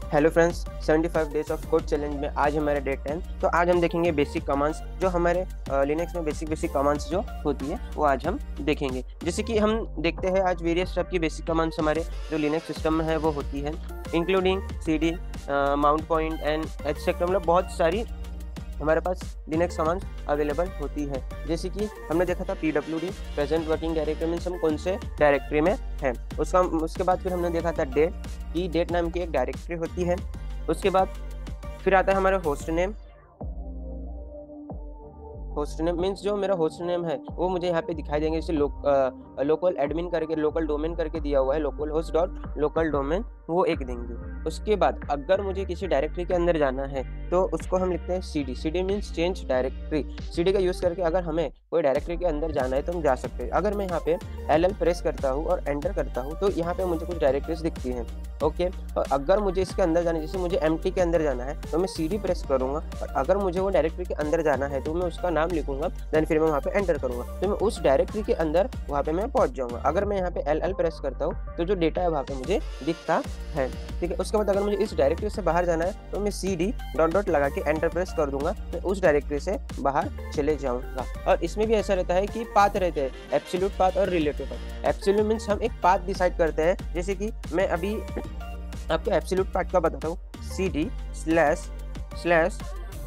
Hello friends, 75 days of code challenge में आज हमारे डे 10। तो आज हम देखेंगे बेसिक कमांड्स जो हमारे लिनक्स में बेसिक कमांड्स जो होती है वो आज हम देखेंगे। जैसे कि हम देखते हैं आज वेरियस टाइप की बेसिक कमांड्स हमारे जो लिनक्स सिस्टम में है वो होती है, including cd, mount point and etcetera. मतलब बहुत सारी हमारे पास लिनक्स कमांड्स अवेलेबल होती है। जैसे कि हमने देखा था pwd, present working directory means हम कौन से डायरेक्टरी में है। उसके बाद फिर हमने देखा था डेट, की डेट नाम की एक डायरेक्टरी होती है। उसके बाद फिर आता है हमारा host name. Host name means जो मेरा होस्ट नेम है वो मुझे यहाँ पे दिखाई देंगे, जैसे लोकल एडमिन करके लोकल डोमेन करके दिया हुआ है, local host dot local domain, वो एक देंगे। उसके बाद अगर मुझे किसी डायरेक्टरी के अंदर जाना है तो उसको हम लिखते हैं cd। cd means change directory. cd का यूज़ करके अगर हमें कोई डायरेक्टरी के अंदर जाना है तो हम जा सकते हैं। अगर मैं यहाँ पे ll प्रेस करता हूँ और एंटर करता हूँ तो यहाँ पे मुझे कुछ डायरेक्टरीज दिखती हैं। ओके, और अगर मुझे इसके अंदर जाना है, जैसे मुझे empty के अंदर जाना है तो मैं cd प्रेस करूँगा, और अगर मुझे वो डायरेक्टरी के अंदर जाना है तो मैं उसका नाम लिखूंगा, देन फिर मैं वहाँ पे एंटर करूँगा तो मैं उस डायरेक्टरी के अंदर वहाँ पे मैं पहुँच जाऊँगा। अगर मैं यहाँ पे ll प्रेस करता हूँ तो जो डेटा है वहाँ पे मुझे दिखता है। ठीक है, उसके बाद अगर मुझे इस डायरेक्टरी से बाहर जाना है तो मैं cd डॉट डॉट लगा के एंटर प्रेस कर दूंगा, मैं उस डायरेक्टरी से बाहर चले जाऊंगा। और इसमें भी ऐसा रहता है कि पाथ रहते हैं, एब्सोल्यूट पाथ और रिलेटिव पाथ। एब्सोल्यूट मीन्स हम एक पाथ डिसाइड करते हैं। जैसे कि मैं अभी आपको एब्सोल्यूट पाथ का बताता हूँ, cd स्लैश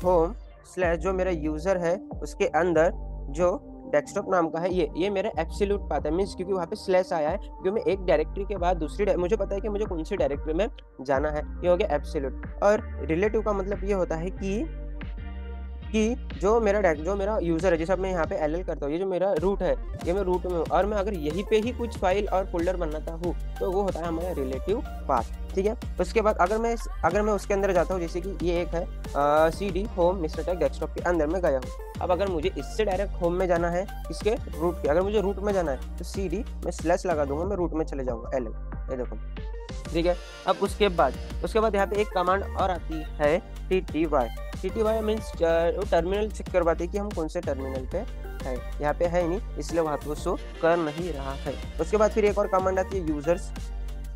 होम स्लैश जो मेरा यूज़र है उसके अंदर जो डेस्कटॉप नाम का है ये मेरा एब्सोल्यूट पाथ है। मीन्स क्योंकि वहाँ पे स्लैश आया है, क्योंकि मैं एक डायरेक्टरी के बाद दूसरी मुझे पता है कि मुझे कौन सी डायरेक्टरी में जाना है, ये हो गया एब्सोल्यूट। और रिलेटिव का मतलब ये होता है कि जो मेरा यूज़र है, जैसे मैं यहाँ पे ll करता हूँ, ये जो मेरा रूट है ये मैं रूट में हूँ, और मैं अगर यहीं पे ही कुछ फाइल और फोल्डर बनाता हूँ तो वो होता है हमारा रिलेटिव पाथ। ठीक है, उसके बाद अगर मैं उसके अंदर जाता हूँ, जैसे कि ये एक है cd home mister tech desktop के अंदर में गया हूँ। अब अगर मुझे इससे डायरेक्ट होम में जाना है, इसके रूट पे, अगर मुझे रूट में जाना है तो cd मैं स्लैश लगा दूंगा, मैं रूट में चले जाऊँगा ll, ये देखो। ठीक है, अब उसके बाद यहाँ पे एक कमांड और आती है tty मीन्स टर्मिनल चेक करवाती है कि हम कौन से टर्मिनल पे है। यहाँ पे है नहीं इसलिए वहाँ पे शो कर नहीं रहा है। उसके बाद फिर एक और कमांड आती है यूजर्स,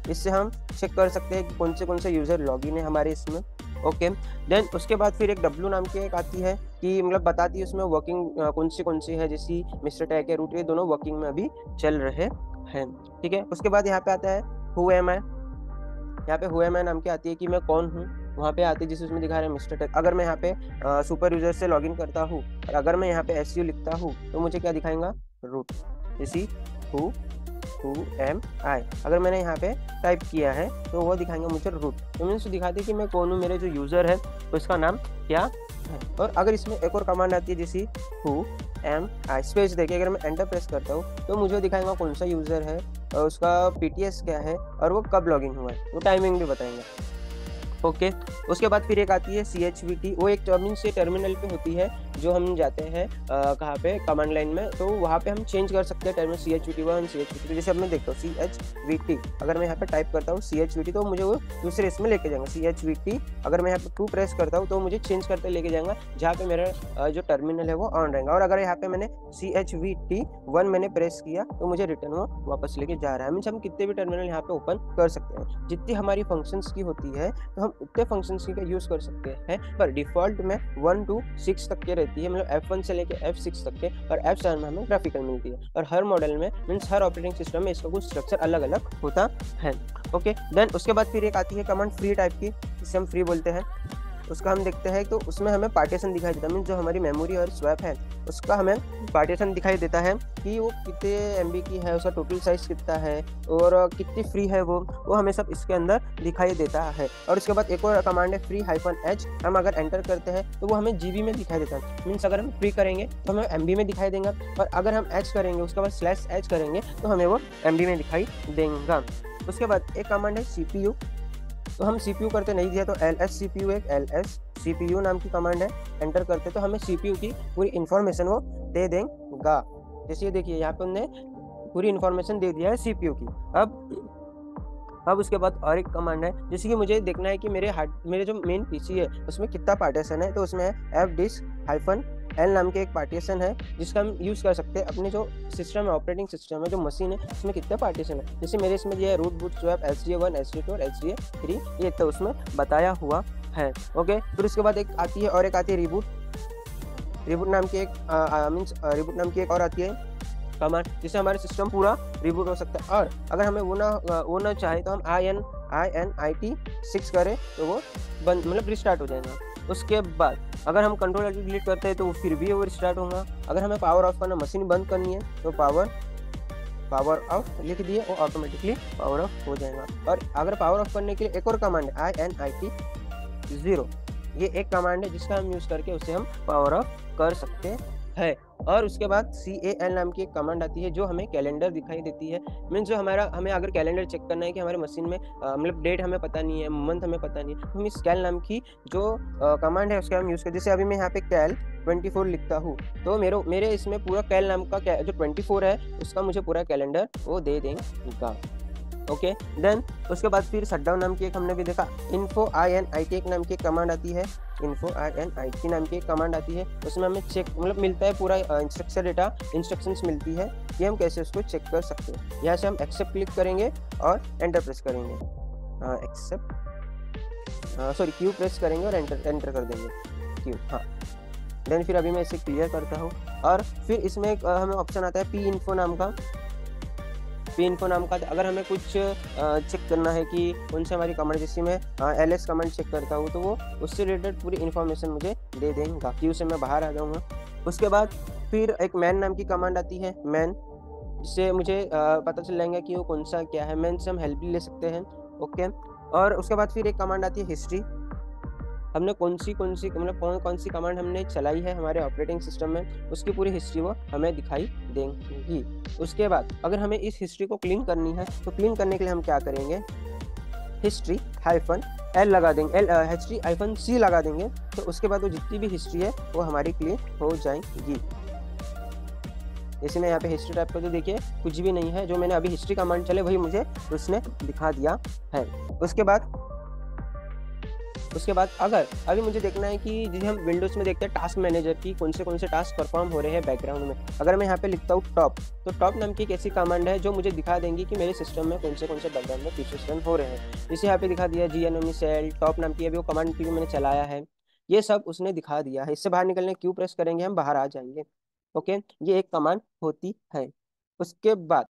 इससे हम चेक कर सकते हैं कि कौन से यूजर लॉगिन है हमारे इसमें। ओके, देन उसके बाद फिर एक w नाम की एक आती है कि मतलब बताती है उसमें वर्किंग कौन सी है, जैसी मिस्टर टैग के रूट, ये दोनों वर्किंग में अभी चल रहे हैं। ठीक है, उसके बाद यहाँ पे आता है हु एम आई। यहाँ पे हु एम आई नाम की आती है कि मैं कौन हूँ, वहाँ पे आती है जिसमें उसमें दिखा रहा है मिस्टर टेक। अगर मैं यहाँ पे सुपर यूजर से लॉगिन करता हूँ और अगर मैं यहाँ पे एसयू लिखता हूँ तो मुझे क्या दिखाएगा, रूट, जैसी हु एम आई। अगर मैंने यहाँ पे टाइप किया है तो वो दिखाएंगे मुझे रूट, तो मीन्स दिखाती है कि मैं कौन हूँ, मेरे जो यूज़र है उसका नाम क्या है। और अगर इसमें एक और कमांड आती है जैसी हु एम आई स्पेस देके, अगर मैं एंटर प्रेस करता हूँ तो मुझे दिखाएगा कौन सा यूज़र है और उसका pts क्या है और वो कब लॉगिन हुआ है, वो टाइमिंग भी बताएंगे। ओके, उसके बाद फिर एक आती है chvt, वो एक टर्मिनल पे होती है जो हम जाते हैं कहाँ पे, कमांड लाइन में, तो वहाँ पे हम चेंज कर सकते हैं टर्मिनल chvt1 chvt2। जैसे अब मैं देखता हूँ chvt, अगर मैं यहाँ पे टाइप करता हूँ chvt तो मुझे वो दूसरे इसमें लेके जाएंगे। chvt अगर मैं यहाँ पे 2 प्रेस करता हूँ तो मुझे चेंज करते लेके जाएंगा जहाँ पे मेरा जो टर्मिनल है वो ऑन रहेगा। और अगर यहाँ पे मैंने chvt1 मैंने प्रेस किया तो मुझे रिटर्न वो वापस लेके जा रहा है। मीन्स हम कितने भी टर्मिनल यहाँ पे ओपन कर सकते हैं, जितनी हमारी फंक्शंस की होती है तो हम उतने फंक्शंस का यूज़ कर सकते हैं। पर डिफ़ॉल्ट में 1 to 6 तक के रहती है, मतलब F1 से लेके F6 तक के, और F7 में हमें ग्राफिकल मिलती है। और हर मॉडल में मीन्स हर ऑपरेटिंग सिस्टम में इसका कुछ स्ट्रक्चर अलग अलग होता है। ओके, देन उसके बाद फिर एक आती है कमांड फ्री टाइप की, जिसे हम फ्री बोलते हैं। उसका हम देखते हैं तो उसमें हमें पार्टीशन दिखाई देता है, मीन्स जो हमारी मेमोरी और स्वैप है उसका हमें पार्टीशन दिखाई देता है कि वो कितने MB की है, उसका टोटल साइज कितना है और कितनी फ्री है वो हमें सब इसके अंदर दिखाई देता है। और उसके बाद एक और कमांड है फ्री -h, हम अगर एंटर करते हैं तो वो हमें GB में दिखाई देता है। मीन्स अगर हम फ्री करेंगे तो हमें MB में दिखाई देगा, और अगर हम h करेंगे उसके बाद /h करेंगे तो हमें वो MB में दिखाई देगा। उसके बाद एक कमांड है CPU, तो हम CPU करते नहीं दिया तो lscpu, एक lscpu नाम की कमांड है, एंटर करते तो हमें CPU की पूरी इन्फॉर्मेशन वो दे देगा। जैसे ये देखिए यहाँ पे हमने पूरी इन्फॉर्मेशन दे दिया है CPU की। अब उसके बाद और एक कमांड है, जैसे कि मुझे देखना है कि मेरे जो मेन PC है उसमें कितना पार्टीशन है, तो उसमें है fdisk एल नाम के एक पार्टीशन है जिसका हम यूज़ कर सकते हैं अपने जो सिस्टम है, ऑपरेटिंग सिस्टम है, जो मशीन है, उसमें कितने पार्टीशन है। जैसे मेरे इसमें ये है root boot swap HDA1 HDA2 और HDA3, ये तो उसमें बताया हुआ है। ओके, फिर उसके बाद एक आती है और एक आती है रिबूट। रिबूट नाम की एक रिबूट नाम की एक और आती है कमांड, जिससे हमारे सिस्टम पूरा रिबूट हो सकता है। और अगर हमें वो ना चाहे तो हम INIT 6 करें तो वो बंद, मतलब रिस्टार्ट हो जाएगा। उसके बाद अगर हम कंट्रोल डिलीट करते हैं तो वो फिर भी वो रिस्टार्ट होगा। अगर हमें पावर ऑफ करना, मशीन बंद करनी है, तो पावर ऑफ लिख दिए, वो ऑटोमेटिकली पावर ऑफ हो जाएगा। और अगर पावर ऑफ करने के लिए एक और कमांड है INIT 0, ये एक कमांड है जिसका हम यूज़ करके उसे हम पावर ऑफ कर सकते हैं। और उसके बाद CAL नाम की एक कमांड आती है जो हमें कैलेंडर दिखाई देती है। मीन्स जो हमें अगर कैलेंडर चेक करना है कि हमारे मशीन में मतलब डेट हमें पता नहीं है, मंथ हमें पता नहीं है, तो हम इस कैल नाम की जो कमांड है उसका हम यूज़ करें। जैसे अभी मैं यहाँ पे कैल 24 लिखता हूँ, तो मेरे इसमें पूरा कैल नाम का जो 24 है उसका मुझे पूरा कैलेंडर वो दे देगा। ओके, देन उसके बाद फिर शटडाउन नाम की एक हमने भी देखा। इन्फो INIT नाम की एक कमांड आती है, इन्फो INIT नाम की एक कमांड आती है। उसमें हमें चेक मतलब मिलता है पूरा इंस्ट्रक्शन डेटा, इंस्ट्रक्शंस मिलती है कि हम कैसे उसको चेक कर सकते हैं। यहाँ से हम एक्सेप्ट क्लिक करेंगे और एंटर प्रेस करेंगे, क्यू प्रेस करेंगे और एंटर कर देंगे, क्यू। हाँ, देन फिर अभी मैं इसे क्लियर करता हूँ। और फिर इसमें हमें ऑप्शन आता है P इन्फो नाम का। अगर हमें कुछ चेक करना है कि कौन से हमारी कमांड, जैसे मैं LS कमांड चेक करता हूँ तो वो उससे रिलेटेड पूरी इन्फॉर्मेशन मुझे दे देगा। क्यू से मैं बाहर आ जाऊँगा। उसके बाद फिर एक मैन नाम की कमांड आती है, मैन, जिससे मुझे पता चल जाएगा कि वो कौन सा क्या है। मैन से हम हेल्प भी ले सकते हैं। ओके, और उसके बाद फिर एक कमांड आती है हिस्ट्री। हमने कौन सी मतलब कौन सी कमांड हमने चलाई है हमारे ऑपरेटिंग सिस्टम में, उसकी पूरी हिस्ट्री वो हमें दिखाई देंगी। उसके बाद अगर हमें इस हिस्ट्री को क्लीन करनी है तो क्लीन करने के लिए हम क्या करेंगे, history-L लगा देंगे, history-C लगा देंगे, तो उसके बाद वो जितनी भी हिस्ट्री है वो हमारी क्लीन हो जाएगी। जैसे मैं यहाँ पे हिस्ट्री टाइप कर तो देखिए कुछ भी नहीं है, जो मैंने अभी हिस्ट्री कमांड चले वही मुझे उसने दिखा दिया है। उसके बाद अगर अभी मुझे देखना है कि जैसे हम विंडोज में देखते हैं टास्क मैनेजर की कौन से टास्क परफॉर्म हो रहे हैं बैकग्राउंड में। अगर मैं यहाँ पे लिखता हूँ टॉप, तो टॉप नाम की एक ऐसी कमांड है जो मुझे दिखा देंगी कि मेरे सिस्टम में कौन से बैकग्राउंड में फीचर्स रन हो रहे हैं। जैसे यहाँ पे दिखा दिया GNOME सेल टॉप नाम की अभी वो कमांड की मैंने चलाया है, ये सब उसने दिखा दिया है। इससे बाहर निकलने क्यू प्रेस करेंगे हम बाहर आ जाएंगे। ओके, ये एक कमांड होती है। उसके बाद